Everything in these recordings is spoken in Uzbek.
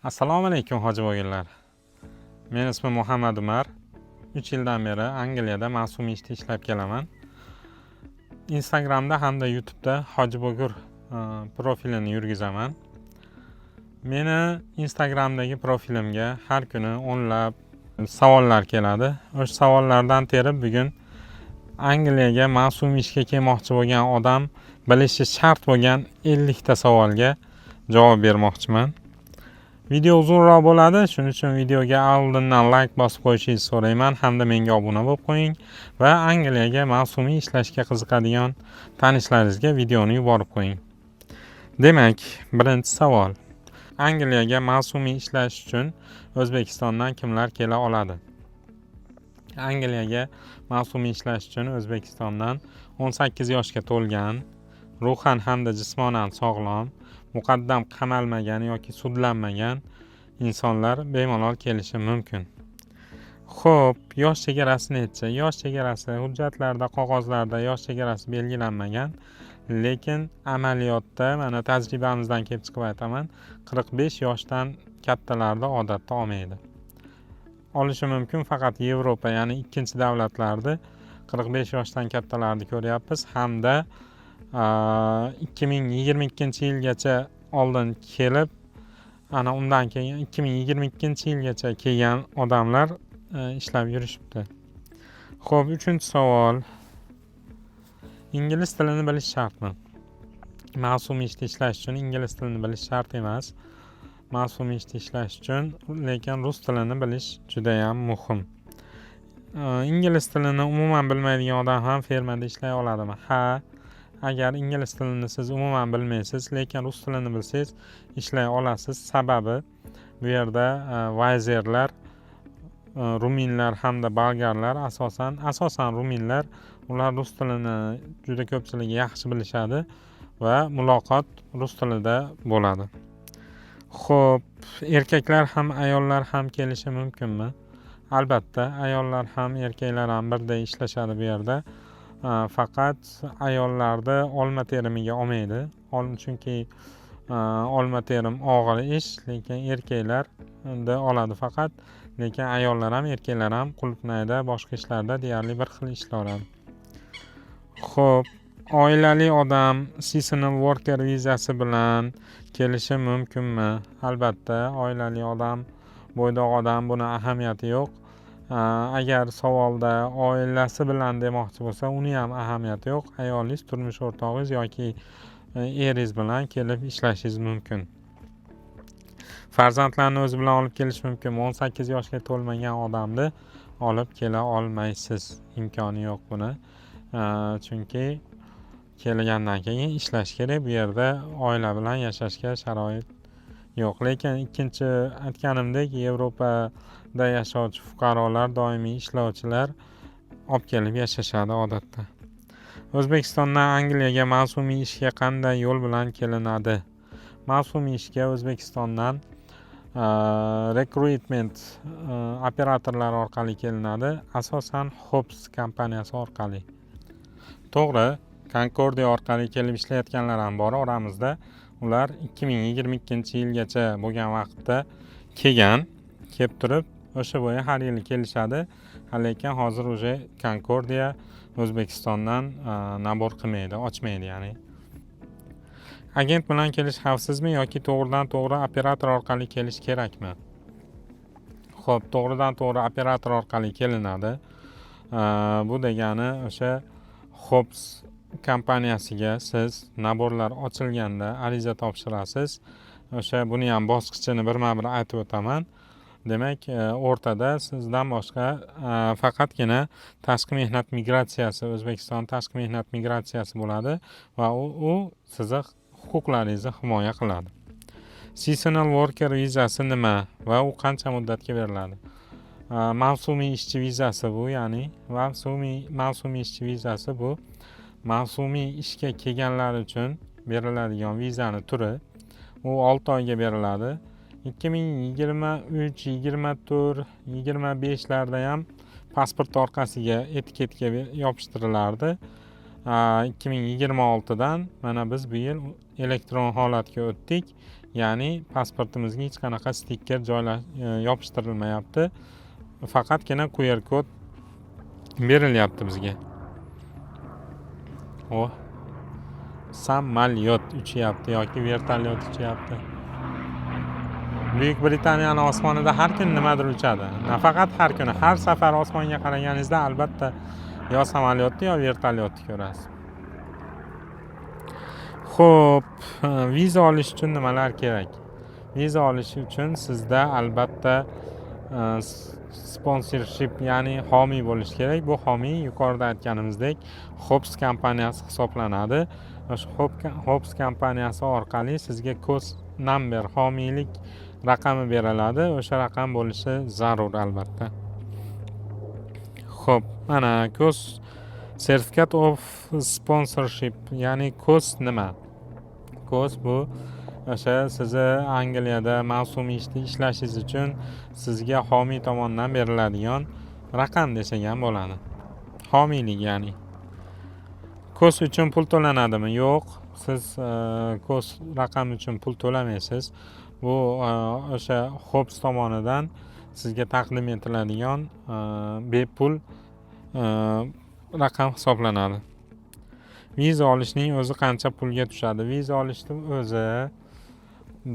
Assalomu alaykum hoji bo'lganlar. Men ismim Muhammad Umar. 3 yildan beri Angliyada mavsumiy ishda ishlab kelaman. Instagramda hamda YouTube'da Hoji Bo'gur profilini yurgizaman. Meni Instagramdagi profilimga har kuni o'nlab savollar keladi. O'sha savollardan terib bugun Angliyaga mavsumiy ishga kelmoqchi bo'lgan odam bilishi shart bo'lgan 50 ta savolga javob bermoqchiman. Video uzunroq bo'ladi, shuning uchun videoga oldindan like bosib qo'yishingizni so'rayman hamda menga obuna bo'lib qo'ying va Angliyaga mavsumiy ishlashga qiziqadigan tanishlaringizga videoni yuborib qo'ying. Demak, birinchi savol. Angliyaga mavsumiy ishlash uchun O'zbekistondan kimlar kela oladi? Angliyaga mavsumiy ishlash uchun O'zbekistondan 18 yoshga to'lgan, ruhan hamda jismonan sog'lom, muqaddam qamalmagan yoki sudlanmagan insonlar bemalol kelishi mumkin. Xo'p, yosh chegarasi necha? Yosh chegarasi hujjatlarda, qog'ozlarda yosh chegarasi belgilanmagan, lekin amaliyotda mana tajribamizdan kelib chiqib aytaman, 45 yoshdan kattalarda odatda olmaydi. Olishi mumkin, faqat Yevropa, ya'ni ikkinchi davlatlarda 45 yoshdan kattalarni ko'ryapmiz hamda 2022-yilgacha oldin kelib, ana undan keyin 2022-yilgacha kelgan odamlar ishlab yurishibdi. Xo'p, 3-savol. Ingliz tilini bilish shartmi? Mavsumiy ishda ishlash uchun ingliz tilini bilish shart emas. Mavsumiy ishda ishlash uchun lekin rus tilini bilish juda ham muhim. Ingliz tilini umuman bilmaydigan odam ham fermada ishlay oladimi? Ha. Agar ingliz tilini siz umuman bilmaysiz, lekin rus tilini bilsangiz ishlay olasiz. Sababi bu yerda vayzerlar, ruminlar hamda bolgarlar, asosan ruminlar, ular rus tilini juda ko'pchiligi yaxshi bilishadi va muloqot rus tilida bo'ladi. Xo'p, erkaklar ham ayollar ham kelishi mumkinmi? Albatta, ayollar ham erkaklar ham birday ishlashadi bu yerda. Faqat ayollarni olma terimiga olmaydi. Chunki olma terim og'ir ish, lekin erkaklarda oladi faqat. Lekin ayollar ham erkaklar ham qulupnayda, boshqa ishlarda deyarli bir xil ishlar oladi. Xo'p, oilali odam seasonal worker vizasi bilan kelishi mumkinmi? Albatta, oilali odam, bo'ydoq odam, buni ahamiyati yo'q. Agar savolda oilasi bilan demoqchi bo'lsa, uni ham ahamiyati yo'q. Ayolingiz, turmush o'rtog'ingiz yoki eringiz bilan kelib ishlashingiz mumkin. Farzandlarni o'zi bilan olib kelish mumkin. 18 yoshga to'lmagan odamni olib kela olmaysiz. Imkoni yo'q buni. Chunki kelgandan keyin ishlash kerak. Bu yerda oila bilan yashashga sharoit yo'q. Lekin ikkinchi aytganimdek, Yevropada yashovchi fuqarolar, doimiy ishlovchilar olib kelib yashashadi odatda. O'zbekistondan Angliyaga mavsumiy ishga qanday yo'l bilan kelinadi? Mavsumiy ishga O'zbekistondan recruitment operatorlari orqali kelinadi, asosan Hops kompaniyasi orqali. To'g'ri, Concordia orqali kelib ishlayotganlar ham bor oramizda. Ular 2022-yilgacha bo'lgan vaqtda kelib turib, o'sha bo'yi har yili kelishadi. Lekin hozir uje Concordia O'zbekistondan nabor qilmaydi, ochmaydi ya'ni. Agent bilan kelish xavfsizmi yoki to'g'ridan to'g'ri operator orqali kelish kerakmi? Xo'p, to'g'ridan to'g'ri operator orqali kelinadi. Bu degani o'sha Hops kompaniyasiga siz naborlar ochilganda ariza topshirasiz. O'sha buni ham bosqichini birma-bir aytib o'taman. Demak, o'rtada sizdan boshqa faqatgina tashqi mehnat migratsiyasi, O'zbekiston tashqi mehnat migratsiyasi bo'ladi va u sizning huquqlaringizni himoya qiladi. Seasonal worker vizasi nima va u qancha muddatga beriladi? Mavsumiy ishchi vizasi bu, ya'ni mavsumiy ishchi vizasi bu mavsumiy ishga kelganlar uchun beriladigan vizani turi. U 6 oyga beriladi. 2023, 24, 25larda ham pasport orqasiga etiketga yopishtirilardi. 2026dan mana biz bu yil elektron holatga o'tdik. Ya'ni pasportimizga hech qanaqa stiker yopishtirilmayapti. Faqatgina QR kod berilyapti bizga. Samolyot uchyapti yoki vertolyot uchyapti. Buyuk Britaniyani osmonida har kun nimadir uchadi. Nafaqat har kuni, har safar osmonga qaraganingizda albatta yo samolyotni yo vertolyotni ko'rasiz. Xo'p, viza olish uchun nimalar kerak? Viza olish uchun sizda albatta sponsorship, ya'ni homiy bo'lishi kerak. Bu homiy yuqorida aytganimizdek Hops kompaniyasi hisoblanadi. O'sha Hops kompaniyasi orqali sizga COS number, homiylik raqami beriladi. O'sha raqam bo'lishi zarur albatta. Xo'p, mana COS Certificate of Sponsorship, ya'ni COS nima? COS bu o'sha sizni Angliyada mavsumiy ishlashingiz uchun sizga homiy tomonidan beriladigan raqam desak ham bo'ladi. Homiylik ya'ni. COS uchun pul to'lanadimi? Yo'q. Siz COS raqam uchun pul to'lamaysiz. Bu o'sha Hops tomonidan sizga taqdim etiladigan bepul raqam hisoblanadi. Viza olishning o'zi qancha pulga tushadi? Viza olishning o'zi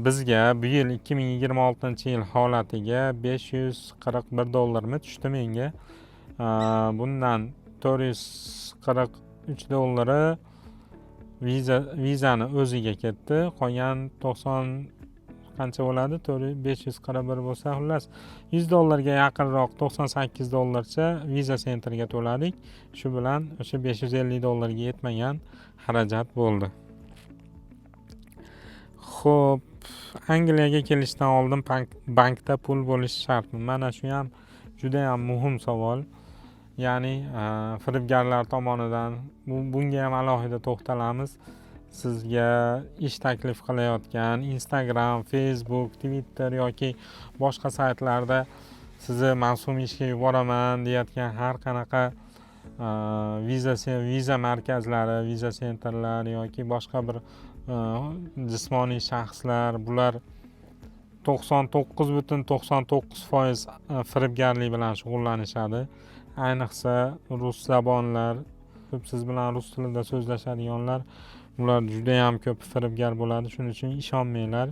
bizga bu yil 2026-yil holatiga $541 tushdi menga. Bundan $443 vizani o'ziga ketdi. Qolgan 90 qancha bo'ladi? 541 bo'lsa, xullas $100 ga yaqinroq $98 viza sentrga to'ladik. Shu bilan o'sha $550 ga yetmagan xarajat bo'ldi. Xo'p, Angliyaga kelishdan oldin bankda pul bo'lishi shartmi? Mana shu ham juda ham muhim savol. Ya'ni firibgarlar tomonidan bunga ham alohida to'xtalamiz. Sizga ish taklif qilayotgan Instagram, Facebook, Twitter yoki boshqa saytlarda sizni mavsumiy ishga yuboraman deyotgan har qanaqa viza markazlari, viza sentrlari yoki boshqa bir jismoniy shaxslar, bular 99.99% firibgarlik bilan shug'ullanishadi. Ayniqsa rus zabonlar, siz bilan rus tilida so'zlashadiganlar, ular juda ham ko'p firibgar bo'ladi. Shuning uchun ishonmanglar.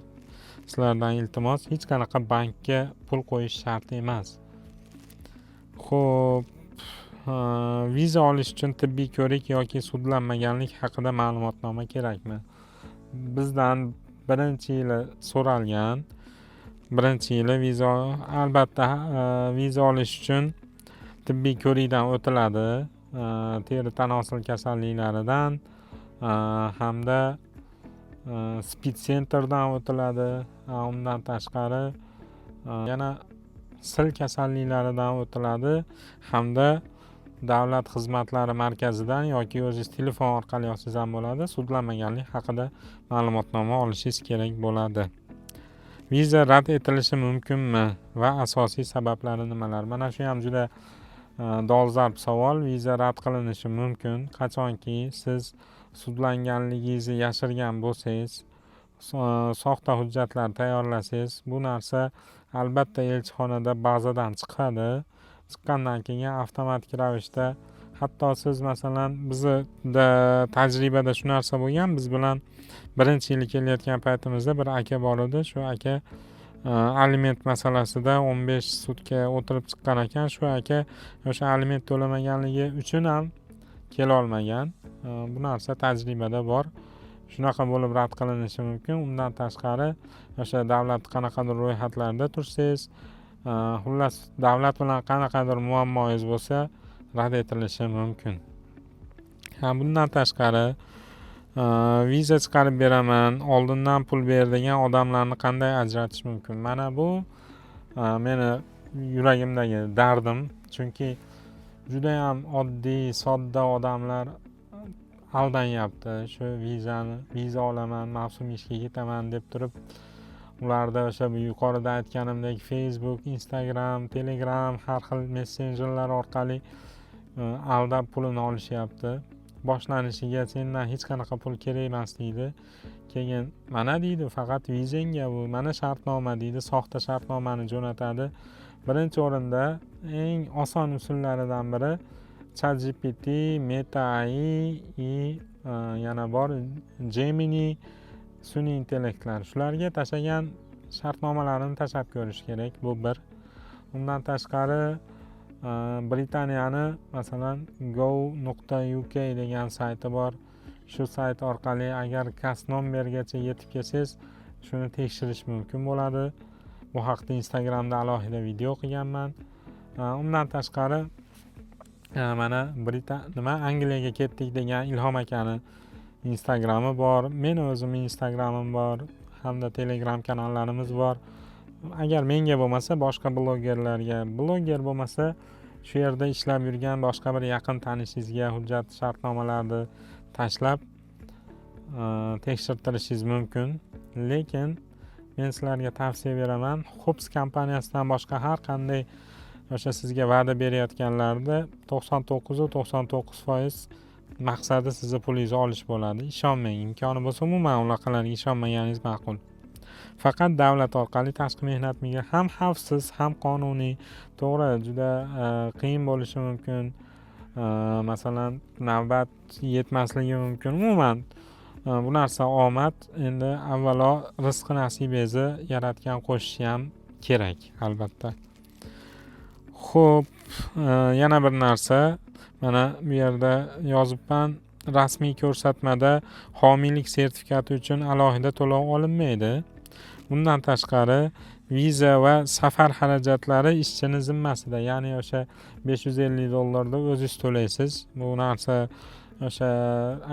Sizlardan iltimos, hech qanaqa bankka pul qo'yish shart emas. Xo'p, viza olish uchun tibbiy ko'rik yoki sudlanmaganlik haqida ma'lumotnoma kerakmi? Bizdan birinchi yili so'ralgan. Birinchi yili viza, albatta viza olish uchun tibbiy ko'rikdan o'tiladi. Teri tanosil kasalliklaridan hamda Speed Centerdan o'tiladi. Undan tashqari yana sil kasalliklaridan o'tiladi hamda davlat xizmatlari markazidan yoki o'zingiz telefon orqali olsangiz ham bo'ladi. Sudlanmaganlik haqida ma'lumotnoma olishingiz kerak bo'ladi. Viza rad etilishi mumkinmi va asosiy sabablari nimalar? Mana shu ham juda dolzarb savol. Viza rad qilinishi mumkin qachonki siz sudlanganligingizni yashirgan bo'lsangiz, soxta hujjatlar tayyorlasangiz, bu narsa albatta elchixonada bazadan chiqadi. Chiqqandan keyin avtomatik ravishda, hatto siz masalan bizda tajribada shu narsa bo'lgan, biz bilan birinchi yil kelayotgan paytimizda bir aka bor edi. Shu aka aliment masalasida 15 sutka o'tirib chiqqan ekan. Shu aka o'sha aliment to'lamaganligi uchun ham kela olmagan. Bu narsa tajribada bor. Shunaqa bo'lib rad qilinishi mumkin. Undan tashqari o'sha davlat qanaqadir ro'yxatlarda tursangiz, xullas davlat bilan qanaqadir muammoingiz bo'lsa rad etilishi mumkin. Bundan tashqari viza chiqarib beraman, oldindan pul ber degan odamlarni qanday ajratish mumkin? Mana bu meni yuragimdagi dardim. Chunki juda ham oddiy, sodda odamlar aldanyapti. Shu viza olaman, mavsumiy ishga ketaman deb turib, ularda o'sha yuqorida aytganimdek Facebook, Instagram, Telegram, har xil messenjerlar orqali aldab pulini olishyapti. boshlanishiga sendan hech qanaqa pul kerak emas deydi. Keyin mana deydi faqat vizangga bu, mana shartnoma deydi, soxta shartnomani jo'natadi. Birinchi o'rinda eng oson usullaridan biri ChatGPT, Meta AI, yana bor Gemini sun'iy intellektlar. Shularga tashlagan shartnomalarini tashlab ko'rish kerak. Bu bir. Undan tashqari Britaniyani masalan go.uk degan sayti bor. Shu sayt orqali agar kas nombergacha yetib kelsangiz, shuni tekshirish mumkin bo'ladi. Bu haqda Instagramda alohida video qilganman. Undan tashqari mana Angliyaga ketdik degan Ilhom akani Instagrami bor. Men o'zimning Instagramim bor, hamda Telegram kanallarimiz bor. Agar menga bo'lmasa, boshqa blogerlarga, bloger bo'lmasa, shu yerda ishlab yurgan boshqa bir yaqin tanishingizga hujjat shartnomalarni tashlab tekshirtirishingiz mumkin. Lekin men sizlarga tavsiya beraman, Hops kompaniyasidan boshqa har qanday o'sha sizga va'da berayotganlarda 99.99% maqsadi sizni pulingizni olish bo'ladi. Ishonmang, imkoni bo'lsa umuman unaqalarga ishonmaganingiz ma'qul. Faqat davlat orqali tashqi mehnat migrantligi ham xavfsiz, ham qonuniy. To'g'ri, juda qiyin bo'lishi mumkin. Masalan, navbat yetmasligi mumkin. Umuman bu narsa omad. Endi avvalo rizqi nasibingizni yaratgan qo'shishi ham kerak, albatta. Xo'p, yana bir narsa, mana bu yerda yozibman, rasmiy ko'rsatmada homiylik sertifikati uchun alohida to'lov olinmaydi. Bundan tashqari viza va safar xarajatlari ishchini zimmasida, ya'ni o'sha $550 o'zingiz to'laysiz. Bu narsa o'sha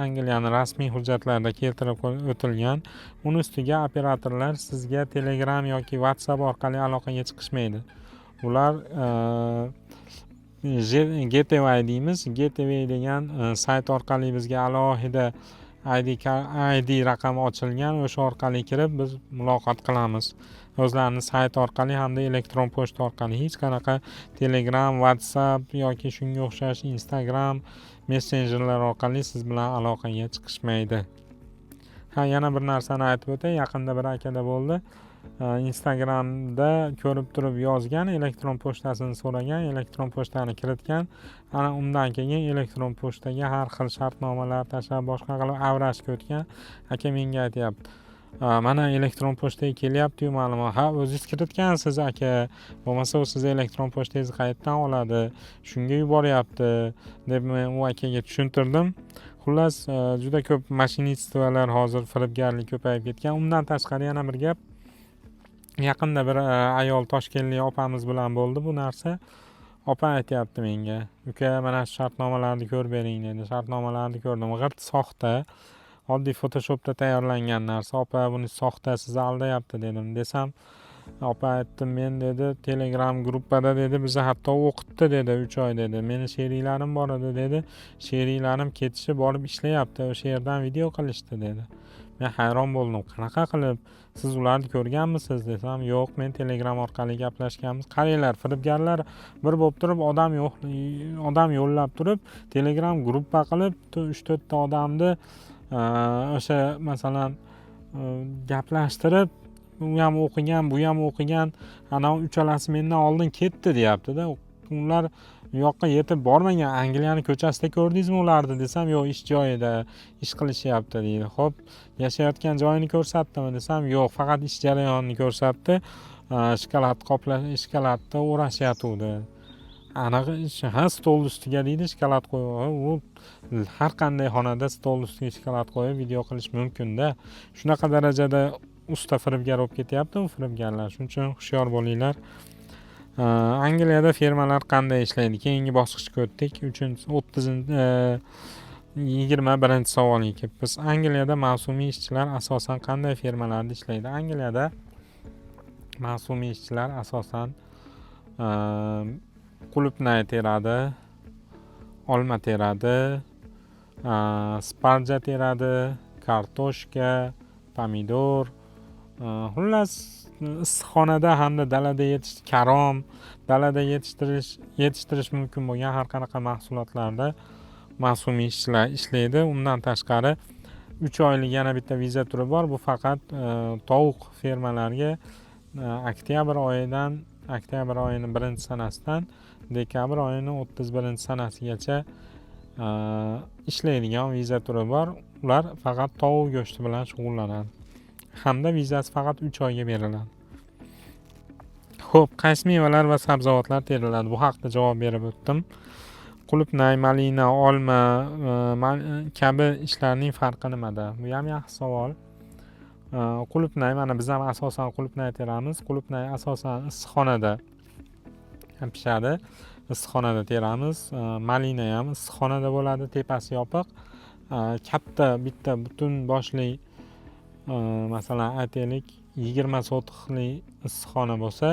Angliyaning rasmiy hujjatlarida keltirib o'tilgan. Uni ustiga operatorlar sizga Telegram yoki WhatsApp orqali aloqaga chiqishmaydi. Ular Gateway deymiz. Gateway degan sayt orqali bizga alohida ID raqami ochilgan, o'sha orqali kirib biz muloqot qilamiz. O'zlarining sayt orqali hamda elektron pochta orqali. Hech qanaqa Telegram, WhatsApp yoki shunga o'xshash Instagram messenjerlar orqali siz bilan aloqaga chiqishmaydi. Yana bir narsani aytib o'tay. Yaqinda bir akada bo'ldi. Instagramda ko'rib turib yozgan, elektron pochtasini so'ragan, elektron pochtani kiritgan. Ana undan keyin elektron pochtaga har xil shartnomalar tashlab, boshqa qilib avrashga o'tgan. Aka menga aytayapti, mana elektron pochtaga kelyapti-yu ma'lumot. Ha, o'zingiz kiritgansiz aka. Bo'lmasa u siz elektron pochtangizni qayerdan oladi? Shunga yuboryapti deb men u akaga tushuntirdim. Xullas, juda ko'p mashinistlar hozir firibgarlik ko'payib ketgan. Undan tashqari yana bir gap. Yaqinda bir ayol toshkentlik opamiz bilan bo'ldi bu narsa. Opa aytayapti menga, uka mana shu shartnomalarni ko'rib bering dedi. Shartnomalarni ko'rdim. G'irt soxta, oddiy Photoshopda tayyorlangan narsa. Opa, buni soxta, sizni aldayapti dedim. Desam, opa aytdi, men dedi Telegram gruppada dedi bizni hatto o'qitdi dedi 3 oy dedi. Meni sheriklarim bor edi dedi. Sheriklarim ketishib borib ishlayapti. O'sha yerdan video qilishdi dedi. Men hayron bo'ldim. Qanaqa qilib? Siz ularni ko'rganmisiz desam, yo'q, men Telegram orqali gaplashganmiz. Qaranglar, firibgarlar bir bo'lib turib odam yo'llab turib, Telegram gruppa qilib 3-4 ta odamni o'sha masalan gaplashtirib, u ham o'qigan, bu ham o'qigan, ana uchalasi mendan oldin ketdi deyapti-da. Ular u yoqqa yetib bormagan. Angliyani ko'chasida ko'rdingizmi ularni desam, yo'q, ish joyida ish qilishyapti deydi. Xo'p, yashayotgan joyini ko'rsatdimi desam, yo'q, faqat ish jarayonini ko'rsatdi. Shkolatda o'rashyapti. Anaqa stol ustiga deydi shkolat qo'yib, u har qanday xonada stol ustiga shkolat qo'yib video qilish mumkin-da. Shunaqa darajada usta firibgar bo'lib ketyapti u firibgarlar. Shuning uchun hushyor bo'linglar. Angliyada firmalar qanday ishlaydi? Keyingi bosqichga o'tdik. 21-savolga kelibmiz. Angliyada mavsumiy ishchilar asosan qanday firmalarda ishlaydi? Angliyada mavsumiy ishchilar asosan qulupnay teradi, olma teradi, sparja teradi, kartoshka, pomidor, xullas issiqxonada hamda dalada dalada yetishtirish mumkin bo'lgan har qanaqa mahsulotlarda mavsumiy ishchilar ishlaydi. Undan tashqari 3 oylik yana bitta viza turi bor. Bu faqat tovuq fermalariga oktyabr oyining 1-sanasidan dekabr oyining 31-sanasigacha ishlaydigan viza turi bor. Ular faqat tovuq go'shti bilan shug'ullanadi. Hamda vizasi faqat 3 oyga beriladi. Xo'p, qaysi mevalar va sabzavotlar teriladi? Bu haqda javob berib o'tdim. Qulupnay, malina, olma kabi ishlarning farqi nimada? Bu ham yaxshi savol. Qulupnay, mana biz ham asosan qulupnay teramiz. Qulupnay asosan issiqxonada pishadi. Issiqxonada teramiz. Malina ham issiqxonada bo'ladi, tepasi yopiq. Katta bitta butun boshli masalan aytaylik 20 sotixli issiqxona bo'lsa,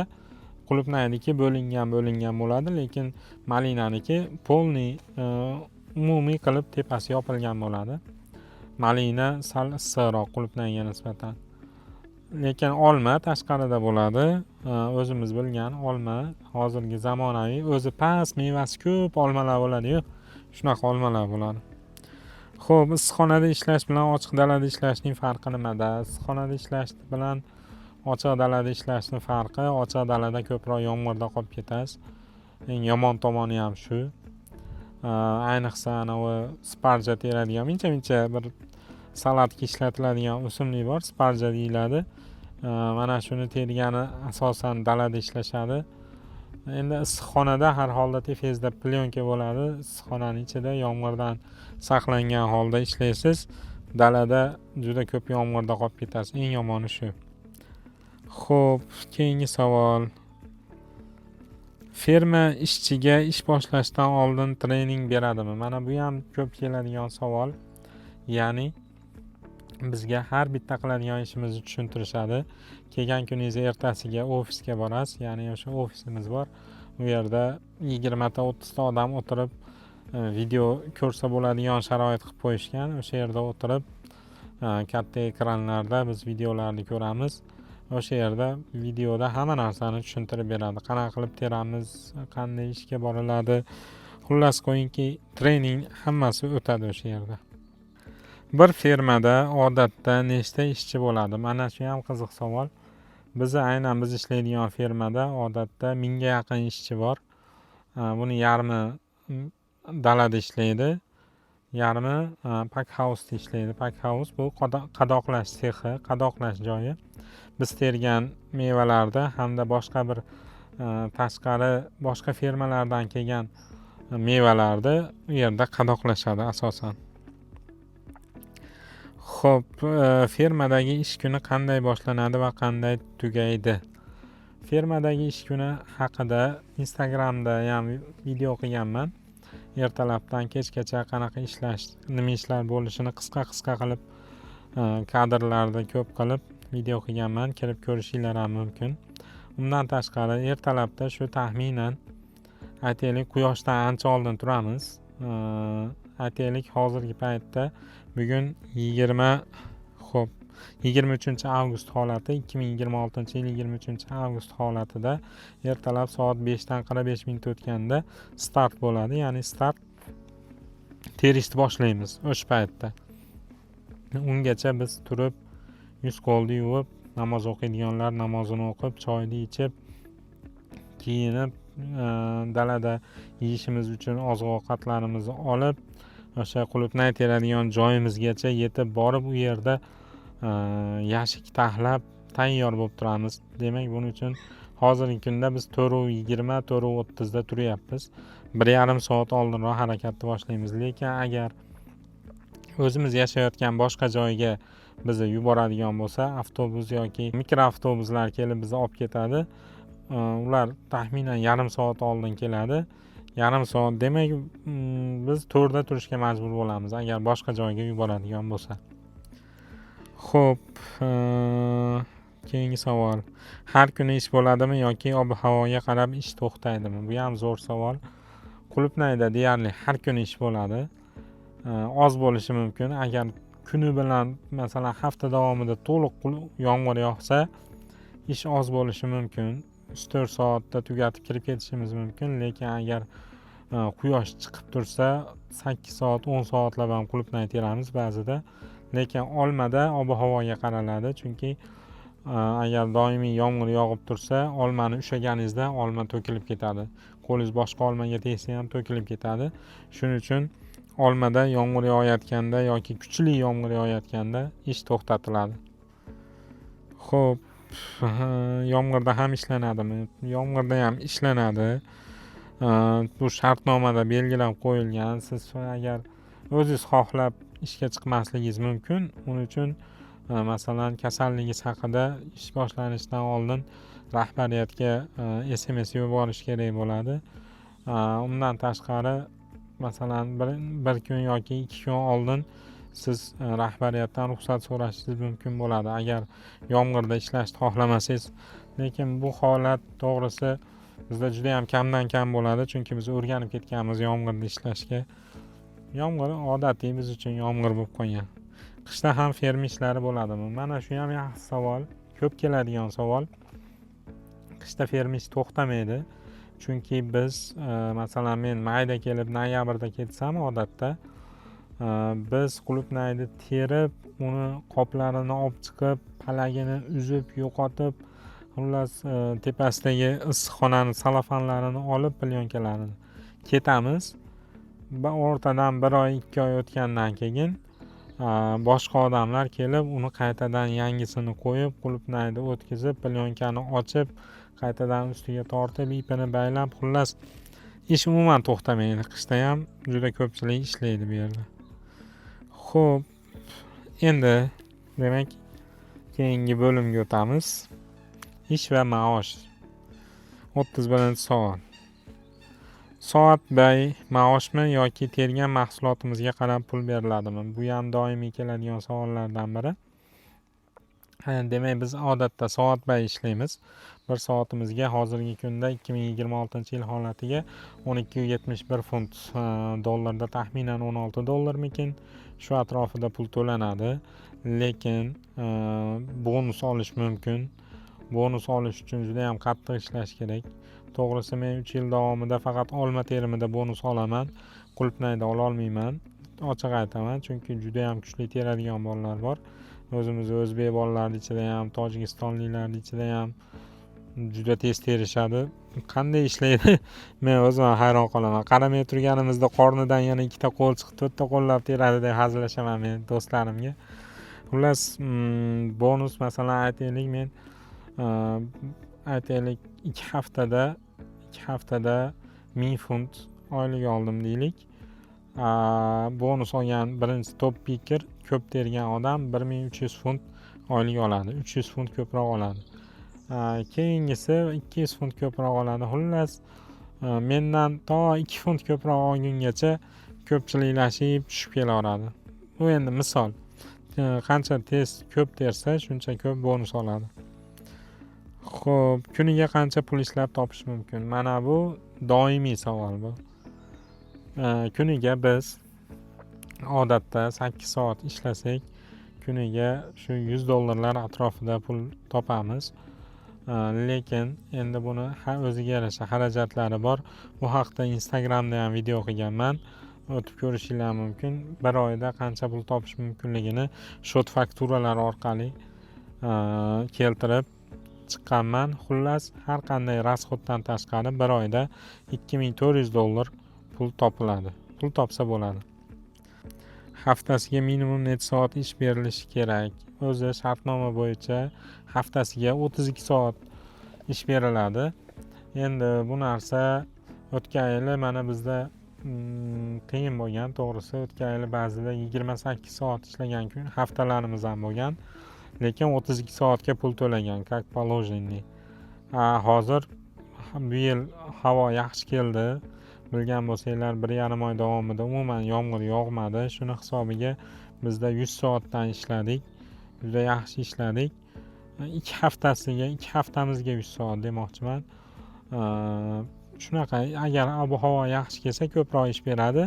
qulupnayniki bo'lingan bo'ladi, lekin malinaniki polniy umumiy qilib tepasi yopilgan bo'ladi. Malina sal issiqroq qulupnayga nisbatan. Lekin olma tashqarida bo'ladi. O'zimiz bilgan olma hozirgi zamonaviy o'zi past, mevasi ko'p olmalar bo'ladi-yu, shunaqa olmalar bo'ladi. Xo'p, issiqxonada ishlash bilan ochiq dalada ishlashning farqi nimada? Issiqxonada ishlash bilan ochiq dalada ishlashning farqi, ochiq dalada ko'proq yomg'irda qolib ketasiz. Eng yomon tomoni ham shu. Ayniqsa anavi sparja teradigan mincha bir salatga ishlatiladigan o'simlik bor, sparja deyiladi. Mana shuni tergani asosan dalada ishlashadi. Endi issiqxonada har holda tefezda plyonka bo'ladi. Issiqxonaning ichida yomg'irdan saqlangan holda ishlaysiz. Dalada juda ko'p yomg'irda qolib ketasiz. Eng yomoni shu. Xo'p, keyingi savol. Ferma ishchiga ish boshlashdan oldin trening beradimi? Mana bu ham ko'p keladigan savol. Ya'ni bizga har bitta qiladigan ishimizni tushuntirishadi. Kelgan kuningiz ertasiga ofisga borasiz, ya'ni o'sha ofisimiz bor. U yerda 20 ta 30 ta odam o'tirib video ko'rsa bo'ladigan sharoit qilib qo'yishgan. O'sha yerda o'tirib katta ekranlarda biz videolarni ko'ramiz. O'sha yerda videoda hamma narsani tushuntirib beradi. Qanaqa qilib teramiz, qanday ishga boriladi. Xullas qo'yingki, trening hammasi o'tadi o'sha yerda. Bir fermada odatda nechta ishchi bo'ladi? Mana shu ham qiziq savol. Aynan biz ishlaydigan fermada odatda 1000 ga yaqin ishchi bor. Buni yarmi dalada ishlaydi, yarmi pack house'da ishlaydi. Pack house bu qadoqlash sexi, qadoqlash joyi. Biz tergan mevalarda hamda boshqa bir tashqari boshqa fermalardan kelgan mevalarni u yerda qadoqlashadi asosan. Xo'p, fermadagi ish kuni qanday boshlanadi va qanday tugaydi? Fermadagi ish kuni haqida Instagramda ham video qilganman. Ertalabdan kechgacha qanaqa ishlash, nima ishlar bo'lishini qisqa qilib kadrlarda ko'p qilib video qilganman. Kirib ko'rishinglar ham mumkin. Undan tashqari ertalabda shu taxminan aytaylik quyoshdan ancha oldin turamiz. Aytaylik hozirgi paytda bugun 23 avgust holati, 2026 yil 23 avgust holatida ertalab soat 5dan 45 minut o'tganda start bo'ladi. Ya'ni start terishni boshlaymiz o'sha paytda. Ungacha biz turib, yuz qo'lni yuvib, namoz o'qiydiganlar namozini o'qib, choyni ichib, kiyinib, dalada yeyishimiz uchun oziq-ovqatlarimizni olib, o'sha qulupnay teradigan joyimizgacha yetib borib, u yerda yashik taxlab tayyor bo'lib turamiz. Demak, buning uchun hozirgi kunda biz 4:20, 4:30 da turyapmiz. 1,5 soat oldinroq harakatni boshlaymiz. Lekin agar o'zimiz yashayotgan boshqa joyga bizni yuboradigan bo'lsa, avtobus yoki mikroavtobuslar kelib bizni olib ketadi. Ular taxminan yarim soat oldin keladi. Yarim soat demak, biz 4da turishga majbur bo'lamiz agar boshqa joyga yuboradigan bo'lsa. Xo'p, keyingi savol. Har kuni ish bo'ladimi yoki ob-havoga qarab ish to'xtaydimi? Bu ham zo'r savol. Qulupnayda deyarli har kuni ish bo'ladi. Oz bo'lishi mumkin. Agar kuni bilan masalan hafta davomida to'liq yomg'ir yog'sa, ish oz bo'lishi mumkin. 3-4 soatda tugatib kirib ketishimiz mumkin. Lekin agar quyosh chiqib tursa 8 soat 10 soatlab ham qulupnay teramiz ba'zida. Lekin olmada ob-havoga qaraladi, chunki agar doimiy yomg'ir yog'ib tursa olmani ushlaganingizda olma to'kilib ketadi. Qo'lingiz boshqa olmaga tegsa ham to'kilib ketadi. Shuning uchun olmada yomg'ir yog'ayotganda yoki kuchli yomg'ir yog'ayotganda ish to'xtatiladi. Xo'p, yomg'irda ham ishlanadimi? Yomg'irda ham ishlanadi. Bu shartnomada belgilab qo'yilgan. Siz agar o'zingiz xohlab ishga chiqmasligingiz mumkin. Uning uchun masalan kasalligingiz haqida ish boshlanishidan oldin rahbariyatga SMS yuborish kerak bo'ladi. Undan tashqari masalan bir kun yoki 2 kun oldin siz rahbariyatdan ruxsat so'rashingiz mumkin bo'ladi agar yomg'irda ishlashni xohlamasangiz. Lekin bu holat to'g'risi bizda juda ham kamdan kam bo'ladi, chunki biz o'rganib ketganmiz yomg'irda ishlashga. Yomg'ir odatiy biz uchun yomg'ir bo'lib qolgan. Qishda ham ferma ishlari bo'ladimi? Mana shu ham yaxshi savol, ko'p keladigan savol. Qishda ferma ish to'xtamaydi. Chunki biz masalan men mayda kelib noyabrda ketsam odatda biz qulupnayni terib, uni qoplarini olib chiqib, palagini uzib, yo'qotib, xullas tepasidagi issiqxonani salafanlarini olib plyonkalarni ketamiz. O'rtadan 1 oy 2 oy o'tgandan keyin boshqa odamlar kelib uni qaytadan yangisini qo'yib, qulupnayni o'tkazib, plyonkani ochib, qaytadan ustiga tortib, ipini baylab, xullas ish umuman to'xtamaydi. Qishda ham juda ko'pchilik ishlaydi bu yerda. Xo'p, endi demak keyingi bo'limga o'tamiz. Ish va maosh. 31-savol. Soat bay maoshmi yoki tergan mahsulotimizga qarab pul beriladimi? Bu ham doimiy keladigan savollardan biri. Demak, biz odatda soat bay ishlaymiz. Bir soatimizga hozirgi kunda 2026-yil holatiga 12.71 funt, dollarda taxminan 16 dollarmikin shu atrofida pul to'lanadi. Lekin bonus olish mumkin. Bonus olish uchun juda ham qattiq ishlash kerak. To'g'risi men 3 yil davomida faqat olma terimida bonus olaman. Qulupnayda ola olmayman. Ochiq aytaman, chunki juda ham kuchli teradigan bolalar bor. O'zimiz o'zbek bolalari ichida ham, tojikistonliklar ichida ham juda tez terishadi. Qanday ishlaydi? Men o'zim hayron qolaman. Qaramay turganimizda qornidan yana 2 ta qo'l chiqib, 4 ta qo'llab teradi deb hazillashaman men do'stlarimga. Xullas, bonus masalan aytaylik, men aytaylik 2 haftada 1000 funt oylik oldim deylik. Bonus olgan birinchi top piker ko'p tergan odam 1300 funt oylik oladi. 300 funt ko'proq oladi. Keyingisi 200 funt ko'proq oladi. Xullas, mendan to 2 funt ko'proq olgungacha ko'pchiliklashib tushib kelaveradi. Bu endi misol. Qancha tez ko'p tersa, shuncha ko'p bonus oladi. Xo'p, kuniga qancha pul ishlab topish mumkin? Mana bu doimiy savol bu. Kuniga biz odatda 8 soat ishlasak, kuniga shu 100 dollarlar atrofida pul topamiz. Lekin endi buni o'ziga yarasha xarajatlari bor. Bu haqda Instagramda ham video qilganman. O'tib ko'rishingiz mumkin. Bir oyda qancha pul topish mumkinligini shot fakturalar orqali keltirib chiqqanman. Xullas, har qanday rasxoddan tashqari bir oyda 2400 dollar pul topiladi. Pul topsa bo'ladi. Haftasiga minimum necha soat ish berilishi kerak? O'zi shartnoma bo'yicha haftasiga 32 soat ish beriladi. Endi bu narsa o'tgan yili mana bizda qiyin bo'lgan. To'g'risi, o'tgan yili ba'zida 28 soat ishlagan kun haftalarimiz ham bo'lgan. Lekin 32 soatga pul to'lagan, как положенный. Hozir bu yil havo yaxshi keldi. Bilgan bo'lsanglar, 1,5 oy davomida umuman yomg'ir yog'madi. Shuni hisobiga bizda 100 soatdan ishladik. Juda yaxshi ishladik. 2 haftamizga 100 soat demoqchiman. Shunaqa, agar ob-havo yaxshi kelsa ko'proq ish beradi.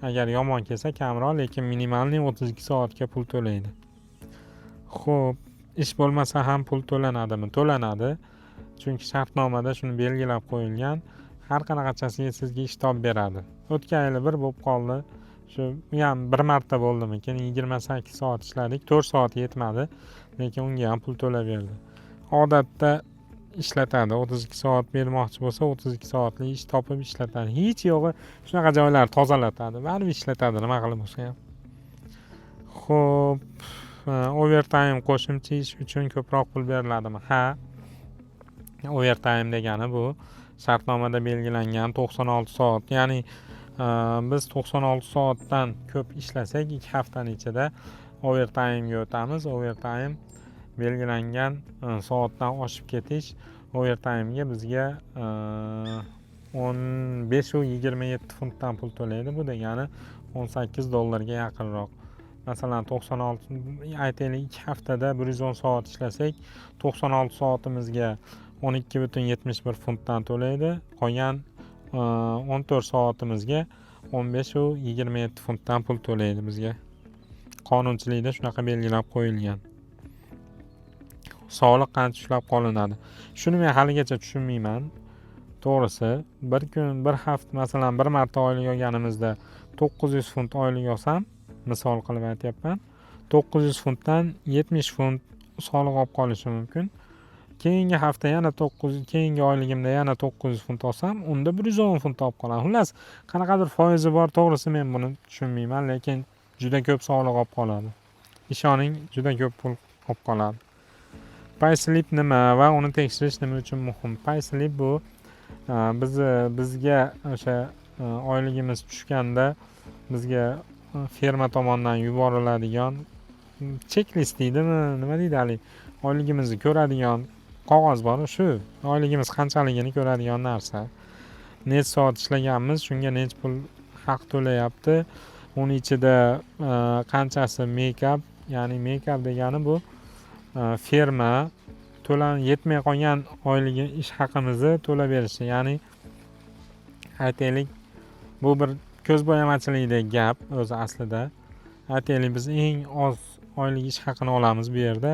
Agar yomon kelsa kamroq, lekin minimalniy 32 soatga pul to'laydi. Xo'p, ish bo'lmasa ham pul to'lanadimi? To'lanadi. Chunki shartnomada shuni belgilab qo'yilgan. har qanaqachasiga sizga ish topib beradi. O'tgan yili bir bo'lib qoldi. Shu ham bir marta bo'ldimikin, 28 soat ishladik, 4 soat yetmadi, lekin unga ham pul to'lab berdi. Odatda ishlatadi, 32 soat bermoqchi bo'lsa 32 soatlik ish topib ishlatadi. Hech yo'g'i shunaqa joylarni tozalatadi, baribir ishlatadi nima qilib bo'lsa ham. Xo'p, overtime qo'shimcha ish uchun ko'proq pul beriladimi? Ha. Overtime degani bu shartnomada belgilangan 96 soat, ya'ni biz 96 soatdan ko'p ishlasak 2 haftaning ichida overtime'ga o'tamiz. Overtime belgilangan soatdan oshib ketish overtime'ga bizga 15-27 funtdan pul to'laydi. Bu degani $18 ga yaqinroq. Masalan 96 aytaylik 2 haftada 110 soat ishlasak 96 soatimizga 12,71 funtdan to'laydi. Qolgan 14 soatimizga 15-27 funtdan pul to'laydi bizga. Qonunchilikda shunaqa belgilab qo'yilgan. Soliq qancha ushlab qolinadi? Shuni men haligacha tushunmayman. To'g'risi, bir kun, bir hafta, masalan, bir marta oylik olganimizda 900 funt oylik olsam, misol qilib aytyapman, 900 funtdan 70 funt soliq olib qolishi mumkin. Keyingi hafta yana keyingi oyligimda yana 900 funt olsam, unda 110 funt olib qolaman. Xullas, qanaqadir foizi bor, to'g'risi men buni tushunmayman, lekin juda ko'p soliq olib qoladi. Ishoning, juda ko'p pul olib qoladi. Payslip nima va uni tekshirish nima uchun muhim? Payslip bu bizga o'sha oyligimiz tushganda bizga firma tomonidan yuboriladigan checklist deydimi, nima deydi hali, oyligimizni ko'radigan qog'oz bor, shu oyligimiz qanchaligini ko'radigan narsa. Necha soat ishlaganmiz, shunga necha pul haq to'layapti. Uning ichida qanchasi make-up, ya'ni make-up degani bu firma yetmay qolgan oyligi ish haqimizni to'lab berishi, ya'ni aytaylik bu bir ko'zbo'yamachilikdek gap o'zi aslida. Aytaylik biz eng oz oylik ish haqini olamiz bu yerda.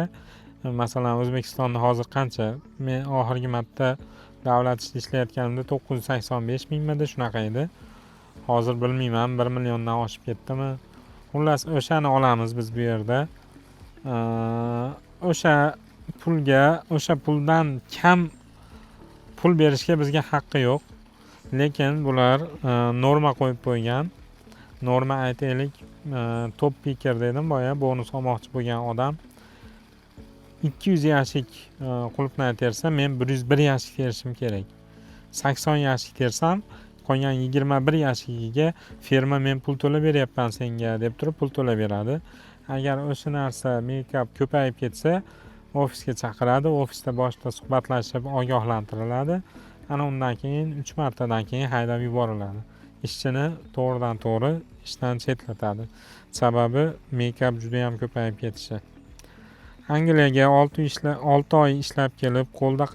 Masalan, O'zbekistonda hozir qancha? Men oxirgi marta davlat ishida ishlayotganimda 985 mingmidi, shunaqa edi. Hozir bilmayman, 1 milliondan oshib ketdimi. Xullas, o'shani olamiz biz bu yerda. O'sha puldan kam pul berishga bizga haqqi yo'q. Lekin bular norma qo'yib qo'ygan. Norma aytaylik, top piker dedim boya, bonus olmoqchi bo'lgan odam 200 yashik qulupnay tersa, men 101 yashik terishim kerak. 80 yashik tersam, qolgan 21 yashigiga firma men pul to'lab beryapman senga deb turib pul to'lab beradi. Agar o'sha narsa make-up ko'payib ketsa, ofisga chaqiradi, ofisda boshida suhbatlashib ogohlantiriladi. Ana undan keyin 3 martadan keyin haydab yuboriladi. Ishchini to'g'ridan to'g'ri ishdan chetlatadi. Sababi make-up juda ham ko'payib ketishi. Angliyaga 6 oy ishlab kelib, qo'lda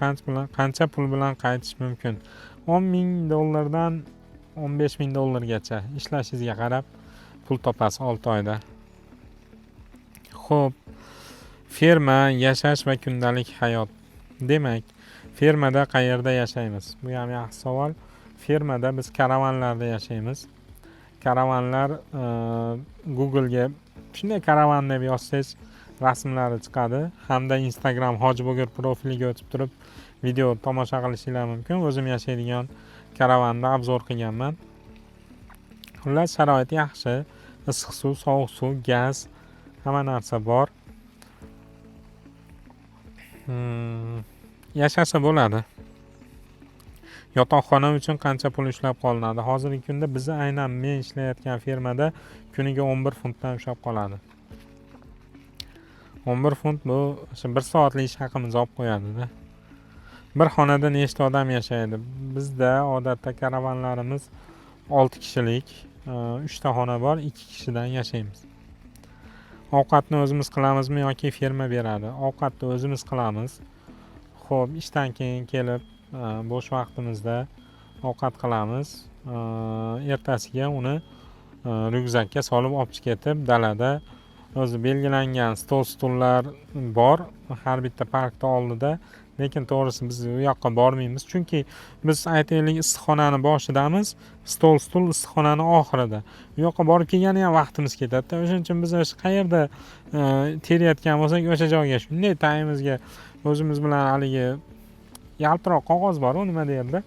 qancha pul bilan qaytish mumkin? $10,000 dan $15,000 ishlashingizga qarab pul topasiz 6 oyda. Xo'p, firma, yashash va kundalik hayot. Demak, firmada qayerda yashaymiz? Bu ham yaxshi savol. Firmada biz karavanlarda yashaymiz. Karavanlar Google'ga shunday karavan deb yozsangiz rasmlari chiqadi. Hamda Instagram Hojibo'gir profiliga o'tib turib video tomosha qilishingiz mumkin. O'zim yashaydigan karavanda obzor qilganman. Xullas, sharoit yaxshi. Issiq suv, sovuq suv, gaz, hamma narsa bor. Yashasa bo'ladi. Yotoqxona uchun qancha pul ushlab qolinadi? Hozirgi kunda bizni aynan men ishlayotgan firmada kuniga 11 funtdan ushlab qoladi. 11 funt bu 1 soatlik ish haqimizni olib qo'yadi-da. Bir xonada nechta odam yashaydi? Bizda odatda karavanlarimiz 6 kishilik, 3 ta xona bor, 2 kishidan yashaymiz. Ovqatni o'zimiz qilamizmi yoki firma beradi? Ovqatni o'zimiz qilamiz. Xo'p, ishdan keyin kelib bo'sh vaqtimizda ovqat qilamiz. Ertasiga uni ryukzakka solib olib ketib, dalada o'zi belgilangan stol-stullar bor. Har bitta parkda oldida lekin to'g'risi biz u yoqqa bormaymiz, chunki biz aytaylik issiqxonani boshidamiz, stul issiqxonani oxirida. U yoqqa borib kelgani ham vaqtimiz ketadi. O'shaning uchun biz o'sha qayerda terayotgan bo'lsak o'sha joyga shunday tayimizga o'zimiz bilan haligi yaltiroq qog'oz bor, u nima deyiladi,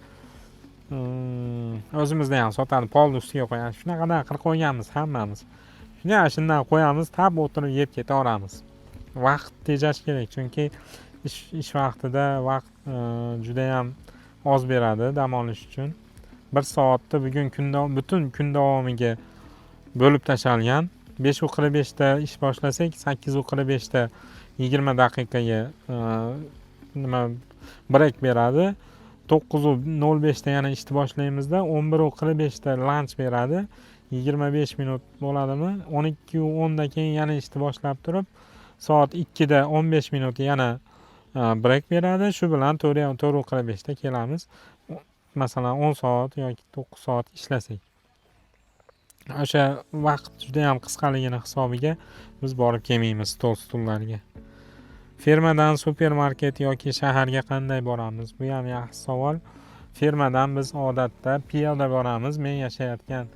o'zimizda ham sotadi, polni ustiga qo'yamiz. Shunaqadan qilib qo'yganmiz hammamiz. Shundan qo'yamiz, tab o'tirib yeb ketaveramiz. Vaqt tejash kerak, chunki ish vaqtida vaqt juda ham oz beradi dam olish uchun. 1 soatni bugun butun kun davomiga bo'lib tashlangan. 5:45 da ish boshlasak, 8:45 da 20 daqiqaga break beradi. 9:05 da yana ishni boshlaymizda, 11:45 da lunch beradi. 25 minut bo'ladimi? 12:10 dan keyin yana ishni boshlab turib, soat 2 da 15 minut yana break beradi. Shu bilan 4:45 da kelamiz. Masalan 10 soat yoki 9 soat ishlasak. O'sha vaqt juda ham qisqaligini hisobiga biz borib kelmaymiz stullarga. Fermadan supermarket yoki shaharga qanday boramiz? Bu ham yaxshi savol. Fermadan biz odatda piyoda boramiz. Men yashayotgan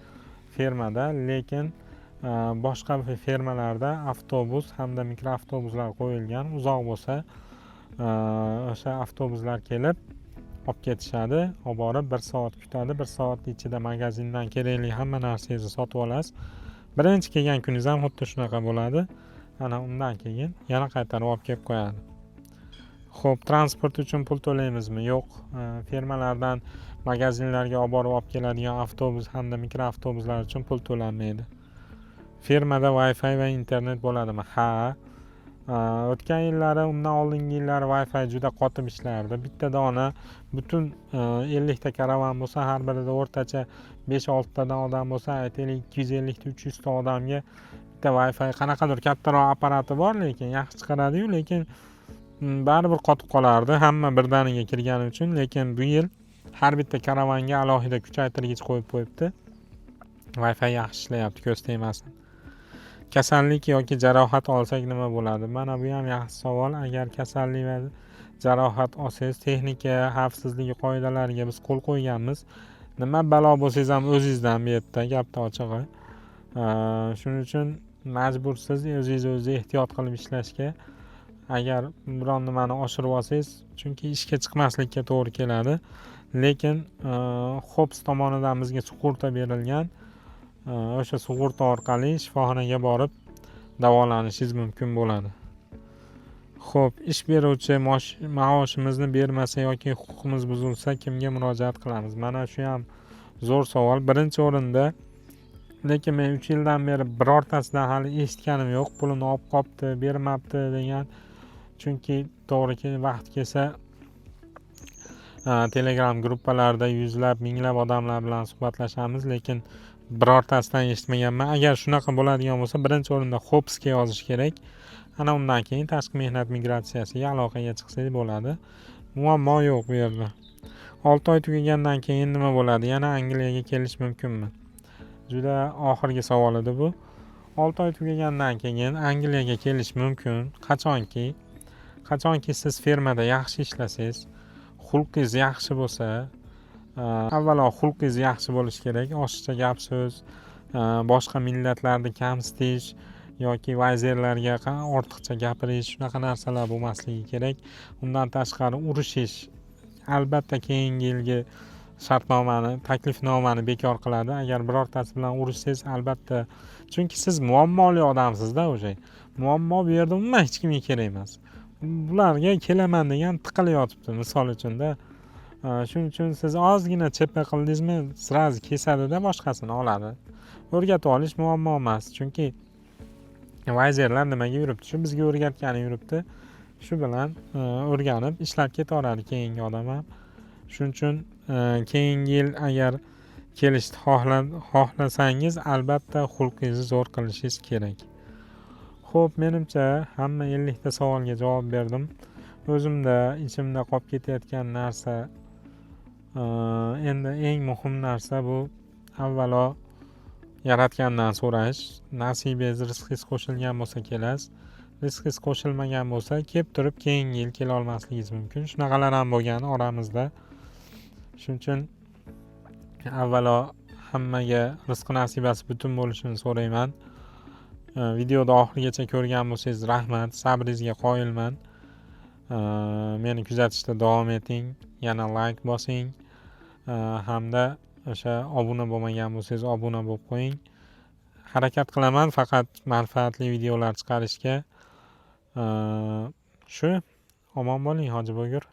fermada, lekin boshqa fermalarda avtobus hamda mikroavtobuslar qo'yilgan. Uzoq bo'lsa, o'sha avtobuslar kelib olib ketishadi, olib borib 1 soat kutadi. 1 soat ichida magazindan kerakli hamma narsangizni sotib olasiz. Birinchi kelgan kuningiz ham xuddi shunaqa bo'ladi. Ana undan keyin yana qaytarib olib kelib qo'yadi. Xo'p, transport uchun pul to'laymizmi? Yo'q. Fermalardan magazinlarga olib borib keladigan avtobus hamda mikroavtobuslar uchun pul to'lanmaydi. Fermada Wi-Fi va internet bo'ladimi? Ha. O'tgan yillari, undan oldingi yillari Wi-Fi juda qotib ishlardi. Bitta dona butun 50 ta karavan bo'lsa, har birida o'rtacha 5-6 tadan odam bo'lsa, aytaylik 250 ta 300 ta odamga bitta Wi-Fi qanaqadir kattaroq apparati bor, lekin yaxshi chiqaradi-yu, lekin baribir qotib qolardi hamma birdaniga kirgani uchun. Lekin bu yil har bitta karavanga alohida kuchaytirgich qo'yib qo'yibdi. Wi-Fi yaxshi ishlayapti, ko'z tegmasin. Kasallik yoki jarohat olsak nima bo'ladi? Mana bu ham yaxshi savol. Agar kasallik va jarohat olsangiz, texnika xavfsizligi qoidalariga biz qo'l qo'yganmiz. Nima balo bo'lsangiz ham o'zingizdan bu yerda gapni ochig'i. Shuning uchun majbursiz o'zingiz ehtiyot qilib ishlashga. Agar biron nimani oshirib olsangiz, chunki ishga chiqmaslikka to'g'ri keladi. Lekin Hops tomonidan bizga sug'urta berilgan. O'sha sug'urta orqali shifoxonaga borib davolanishingiz mumkin bo'ladi. Xo'p, ish beruvchi maoshimizni bermasa yoki huquqimiz buzilsa kimga murojaat qilamiz? Mana shu ham zo'r savol. Birinchi o'rinda, lekin men 3 yildan beri birortasidan hali eshitganim yo'q, pulini olib qopti, bermabdi degan. Chunki to'g'ri vaqt kelsa Telegram gruppalarida yuzlab, minglab odamlar bilan suhbatlashamiz, lekin birortasidan eshitmaganman. Agar shunaqa bo'ladigan bo'lsa, birinchi o'rinda Hopsga yozish kerak. Ana undan keyin tashqi mehnat migratsiyasiga aloqaga chiqsangiz bo'ladi. Muammo yo'q bu yerda. 6 oy tugagandan keyin nima bo'ladi? Yana Angliyaga kelish mumkinmi? Juda oxirgi savol edi bu. 6 oy tugagandan keyin Angliyaga kelish mumkin. Qachonki siz fermada yaxshi ishlasangiz, xulqingiz yaxshi bo'lsa, avvalo xulqingiz yaxshi bo'lishi kerak. Oshiqcha gap so'z, boshqa millatlarni kamsitish yoki vazirlarga ortiqcha gapirish, shunaqa narsalar bo'lmasligi kerak. Undan tashqari urushish albatta keyingi yilgi shartnomani, taklifnomani bekor qiladi. Agar birortasi bilan urushsangiz, albatta, chunki siz muammoli odamsizda o'sha. Muammo bu yerda umuman hech kimga kerak emas. Bularga kelaman degan tiqilib yotibdi, misol uchun-da. Shuning uchun siz ozgina cheppa qildingizmi, sirazi kesadida boshqasini oladi. O'rgatib olish muammo emas, chunki vazirlar nimaga yuribdi? Shu bizga o'rgatgani yuribdi. Shu bilan o'rganib ishlab ketaveradi keyingi odam ham. Shuning uchun keyingi yil agar kelishni xohlasangiz, albatta xulqingizni zo'r qilishingiz kerak. Xo'p, menimcha hamma 50 ta savolga javob berdim. O'zimda ichimda qolib ketayotgan narsa, endi eng muhim narsa bu avvalo Yaratgandan so'rash. Nasibingiz, rizqingiz qo'shilgan bo'lsa kelasiz. rizqingiz qo'shilmagan bo'lsa kelib turib keyingi yil kela olmasligingiz mumkin. Shunaqalar ham bo'lgan oramizda. Shuning uchun avvalo hammaga rizq nasibasi butun bo'lishini so'rayman. Videoni oxirigacha ko'rgan bo'lsangiz rahmat, sabringizga qoyilman. Meni kuzatishda davom eting, yana like bosing, hamda o'sha obuna bo'lmagan bo'lsangiz obuna bo'lib qo'ying. Harakat qilaman faqat manfaatli videolar chiqarishga. Shu omon bo'ling, Hoji Bo'gur.